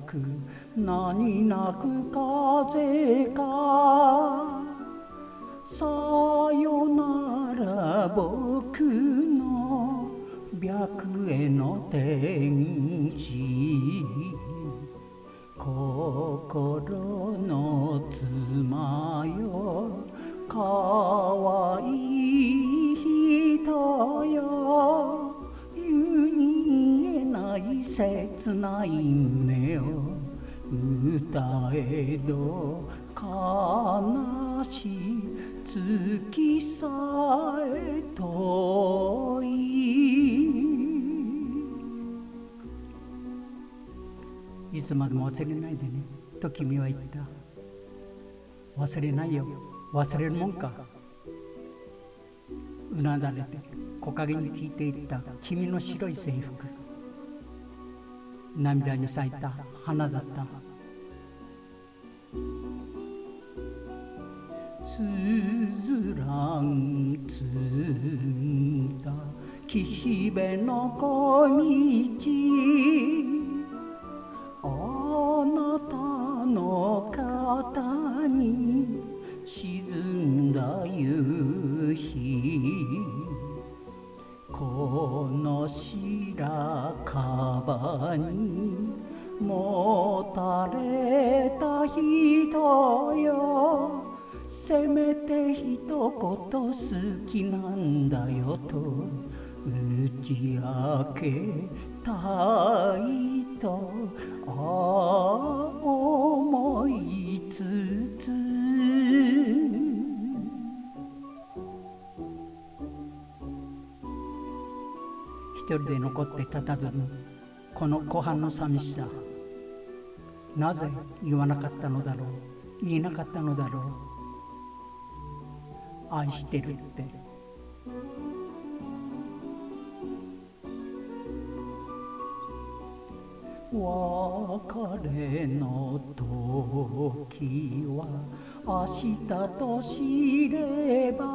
く何なく風かさよなら僕の白への天使心の妻よかわいい人よ言うに言えない切ない胸を歌えど悲しい月さえ遠いつまでも忘れないでねと君は言った。忘れないよ。忘れるもんか。うなだれて木陰に聞いていった君の白い制服。涙に咲いた花だった。すずらん積んだ岸辺の小道あなたの肩に沈んだ夕日この白樺にもたれた人よせめて一言好きなんだよと打ち明けたいと思いつつ一人で残って佇むこの湖畔の寂しさなぜ言わなかったのだろう言えなかったのだろう愛してるって別れの時は明日と知れば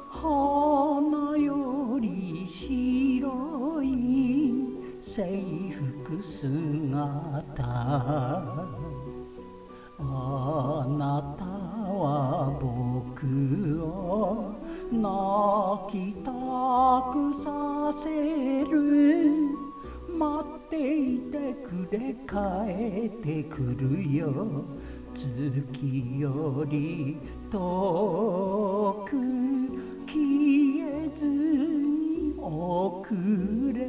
花より白い制服姿あなたは僕を泣きたくさせる待っていてくれ帰ってくるよ月より遠く消えずに遅れ